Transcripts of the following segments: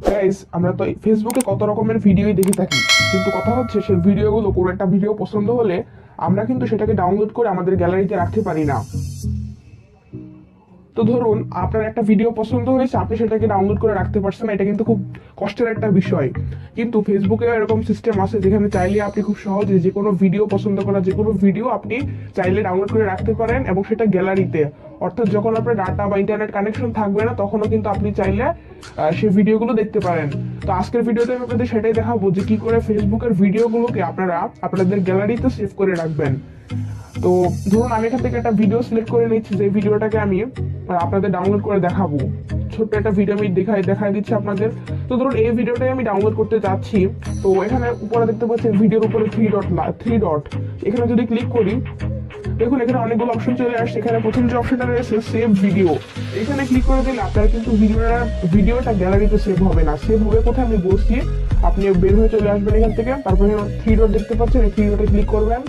Guys, আমরা তো ফেসবুকে কত রকমের ভিডিওই দেখে থাকি, কিন্তু কথা হচ্ছে সেই ভিডিওগুলো কোনো একটা ভিডিও পছন্দ হলে আমরা কিন্তু সেটাকে ডাউনলোড করে আমাদের গ্যালারিতে রাখতে পারি না। তো ধরুন আপনার একটা ভিডিও পছন্দ হয়েছে, আপনি সেটাকে ডাউনলোড করে রাখতে পারছেন, এটা কিন্তু খুব কষ্টের একটা বিষয়। কিন্তু ফেসবুকে এরকম সিস্টেম আছে যেখানে চাইলে আপনি খুব সহজে যে কোনো ভিডিও পছন্দ করা যে কোনো ভিডিও আপনি চাইলে ডাউনলোড করে রাখতে পারেন, এবং সেটা গ্যালারিতে। অর্থাৎ যখন আপনার ডাটা বা ইন্টারনেট কানেকশন থাকবে না, তখনও কিন্তু আপনি চাইলে সেই ভিডিওগুলো দেখতে পারেন। তো আজকের ভিডিওতে আমি আপনাদের সেটাই দেখাবো যে কি করে ফেসবুকের ভিডিওগুলোকে আপনারা আপনাদের গ্যালারিতে সেভ করে রাখবেন। তো ধরুন আমি এখান থেকে একটা ভিডিও সিলেক্ট করে নিচ্ছি, যে ভিডিওটাকে আমি আপনাদের ডাউনলোড করে দেখাবো। ছোট্ট একটা ভিডিও আমি দেখাই দিচ্ছি আপনাদের। তো ধরুন এই ভিডিওটাই আমি ডাউনলোড করতে চাচ্ছি। তো এখানে উপরে দেখতে পাচ্ছেন ভিডিওর উপরে থ্রি ডট, এখানে যদি ক্লিক করি, দেখুন এখানে অনেকগুলো অপশন চলে আসছে। এখানে প্রথম যে অপশনটা রয়েছে সেভ ভিডিও, এখানে ক্লিক করে দিলে আপনার কিন্তু ভিডিওটা গ্যালারিতে সেভ হবে না। সেভ হবে কোথায় আমি বলছি, আপনি বের হয়ে চলে আসবেন এখান থেকে, তারপরে থ্রি ডট দেখতে পাচ্ছেন, এই থ্রি ডটে ক্লিক করবেন।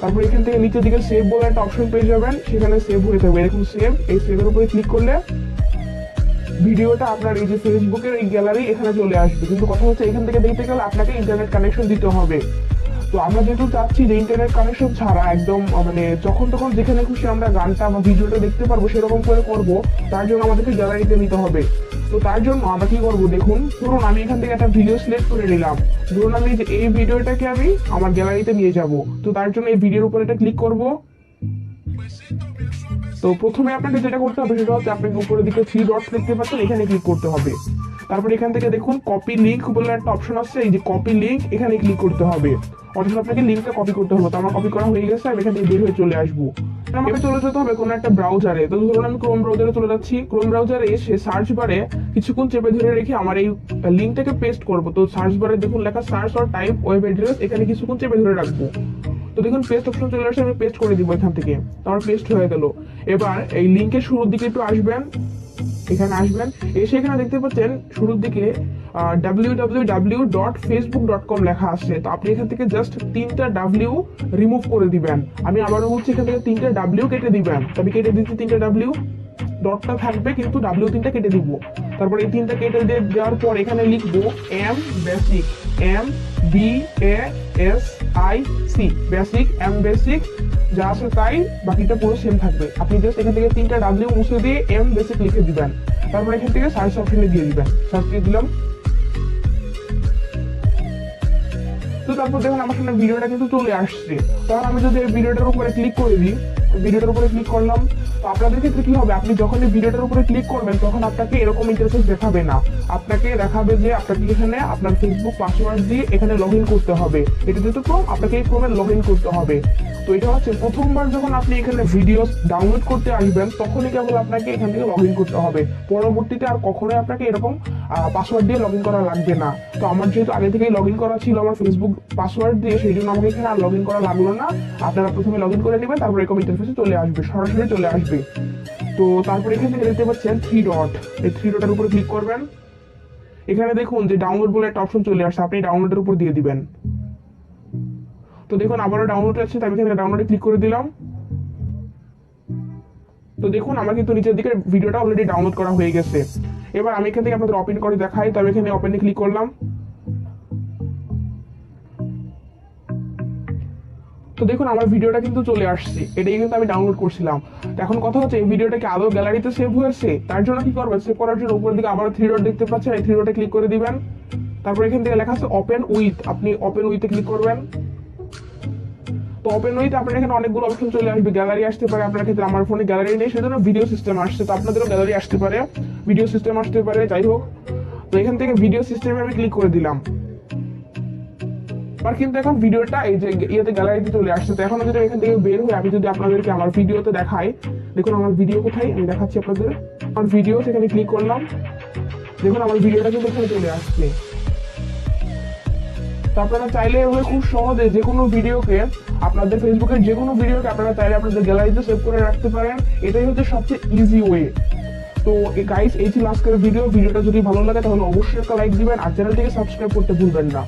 তারপর এখান থেকে নিচের দিকে সেভ বলে একটা অপশন পেয়ে যাবেন, সেখানে সেভ হয়ে থাকবে এরকম সেভ। এই সেভের উপরে ক্লিক করলে ভিডিওটা আপনার এই যে ফেসবুকের এই গ্যালারি এখানে চলে আসবে। কিন্তু কথা হচ্ছে এখান থেকে দেখতে গেলে আপনাকে ইন্টারনেট কানেকশন দিতে হবে। তো আমরা যেহেতু চাচ্ছি যে ইন্টারনেট কানেকশন ছাড়া একদম মানে যখন তখন যেখানে খুশি আমরা গানটা বা ভিডিওটা দেখতে পারবো, সেরকম করে করবো, তার জন্য আমাদেরকে গ্যালারিতে নিতে হবে। তো তার জন্য আমরা কি করবো, দেখুন ধরুন আমি এখান থেকে একটা ভিডিও সিলেক্ট করে নিলাম। ধরুন আমি যে এই ভিডিওটাকে আমি আমার গ্যালারিতে নিয়ে যাব। তো তার জন্য এই ভিডিওর উপর এটা ক্লিক করব। তো প্রথমে আপনাকে যেটা করতে হবে সেটা হচ্ছে আপনাকে উপরের দিকে থ্রি ডট দেখতে পাচ্ছেন, এখানে ক্লিক করতে হবে। তারপর এখান থেকে দেখুন কপি লিংক বলে একটা অপশন আছে, এই যে কপি লিংক, এখানে ক্লিক করতে হবে। অর্থাৎ আপনাকে লিংকটা কপি করতে হবে। তো আমার কপি করা হয়ে গেছে, আমি এখান থেকে বের হয়ে চলে আসবো। আমাকে চলে যেতে হবে কোনো একটা ব্রাউজারে। তো ধরুন আমি ক্রোম ব্রাউজারে চলে যাচ্ছি। ক্রোম ব্রাউজারে এসে সার্চ বারে কিছুক্ষণ চেপে ধরে রেখে আমার এই লিংকটাকে পেস্ট করব। তো সার্চ বারে দেখুন লেখা search or type web address, এখানে কিছুক্ষণ চেপে ধরে রাখবো। তো দেখুন পেস্ট অপশন চলে আসছে, আমি পেস্ট করে দিব এখান থেকে। আমার পেস্ট হয়ে গেল। এবার এই লিংকের শুরুর দিকে একটু আসবেন, এখানে আসবেন, এসে এখানে দেখতে পাচ্ছেন শুরুর দিকে www.facebook.com লেখা আছে। তো আপনি এখান থেকে জাস্ট 3টা ডাব্লিউ রিমুভ করে দিবেন। আমি আবারও বলছি, এখান থেকে 3টা ডাব্লিউ কেটে দিবেন। তবে কেটে দিচ্ছি 3টা ডাব্লিউ, ডটটা থাকবে কিন্তু ডাব্লিউ 3টা কেটে দিব। তারপর এই 3টা কেটে দেওয়ার পর এখানে লিখবো M BASIC, MBASIC BASIC, M BASIC, যা আছে তাই, বাকিটা পুরো সেম থাকবে। আপনি জাস্ট এখান থেকে 3টা ডাব্লিউ মুছে দিয়ে এম বেসিক লিখে দিবেন। তারপর এখান থেকে সার্চ অপশনে দিয়ে দিবেন, সার্চ দিয়ে দিলাম। তো তারপর দেখুন আমার সামনে ভিডিওটা কিন্তু চলে আসছে। তখন আমি যদি এই ভিডিওটার উপরে ক্লিক করে দিই, ভিডিওটার উপরে ক্লিক করলাম, তো আপনাদের ক্ষেত্রে কি হবে, আপনি যখন এই ভিডিওটার উপরে ক্লিক করবেন তখন আপনাকে এরকম ইন্টারফেস দেখাবে না। আপনাকে দেখাবে যে আপনাকে এখানে আপনার ফেসবুক পাসওয়ার্ড দিয়ে এখানে লগ ইন করতে হবে। এটা যেহেতু ক্রোম, আপনাকে এই ক্রোমে লগ ইন করতে হবে। তো এটা হচ্ছে প্রথমবার যখন আপনি এখানে ভিডিও ডাউনলোড করতে আসবেন, তখনই কেবল আপনাকে এখান থেকে লগ ইন করতে হবে। পরবর্তীতে আর কখনোই আপনাকে এরকম পাসওয়ার্ড দিয়ে লগ ইন করা লাগবে না। তো আমার যেহেতু আগে থেকেই লগ ইন করা ছিল আমার ফেসবুক পাসওয়ার্ড দিয়ে, সেই জন্য আমাকে এখানে আর লগ ইন করা লাগলো না। আপনারা প্রথমে লগ ইন করে নেবেন, তারপর এরকম ইন্টারফেসে চলে আসবে, সরাসরি চলে আসবে। তো তারপর এখান থেকে দেখতে পাচ্ছেন থ্রি ডট, এই থ্রি ডটের উপরে ক্লিক করবেন। এখানে দেখুন যে ডাউনলোড বলে একটা অপশন চলে আসছে, আপনি ডাউনলোডের উপর দিয়ে দিবেন। তো দেখুন আবারও ডাউনলোড আছে, তাই আমি এখানে ডাউনলোডে ক্লিক করে দিলাম। তো দেখুন আমার কিন্তু নিচের দিকে ভিডিওটা অলরেডি ডাউনলোড করা হয়ে গেছে। এবার আমি এখান থেকে আপনাদের ওপেন করে দেখাই। তো আমি এখানে ওপেনে ক্লিক করলাম। তো দেখুন আমার ভিডিওটা কিন্তু চলে আসছে, এটাই কিন্তু আমি ডাউনলোড করছিলাম। এখন কথা হচ্ছে এই ভিডিওটা কি আদৌ গ্যালারিতে সেভ হয়েছে? তার জন্য কি করবেন, সেভ করার জন্য উপরের দিকে আবার থ্রি ডট দেখতে পাচ্ছেন, এই থ্রি ডটে ক্লিক করে দিবেন। তারপর এখান থেকে লেখা আছে ওপেন উইথ, আপনি ওপেন উইথে ক্লিক করবেন। তো ওপেন উইথ আপনার এখানে অনেকগুলো অপশন চলে আসবে। গ্যালারি আসতে পারে আপনার ক্ষেত্রে, আমার ফোনে গ্যালারি নেই সেজন্য ভিডিও সিস্টেম আসছে। তো আপনাদেরও গ্যালারি আসতে পারে, ভিডিও সিস্টেম আসতে পারে, যাই হোক। তো এখান থেকে ভিডিও সিস্টেমে আমি ক্লিক করে দিলাম। আর কিন্তু এখন ভিডিওটা এই যে ইয়েতে গ্যালারিতে চলে আসছে। তো এখন যদি এখান থেকে বের হয়ে আমি যদি আপনাদেরকে আমার ভিডিওতে দেখাই, দেখুন আমার ভিডিও কোথায়, আমি দেখাচ্ছি আপনাদের। আমার ভিডিও সেখানে ক্লিক করলাম, দেখুন আমার ভিডিওটা কিন্তু এখানে চলে আসছে। তো আপনারা চাইলে এভাবে খুব সহজে যে কোনো ভিডিওকে, আপনাদের ফেসবুকের যে কোনো ভিডিওকে আপনারা চাইলে আপনাদের গ্যালারিতে সেভ করে রাখতে পারেন। এটাই হচ্ছে সবচেয়ে ইজি ওয়ে। তো গাইস, এই ছিল আজকের ভিডিওটা যদি ভালো লাগে তাহলে অবশ্যই একটা লাইক দিবেন, আর চ্যানেলটিকে সাবস্ক্রাইব করতে ভুলবেন না।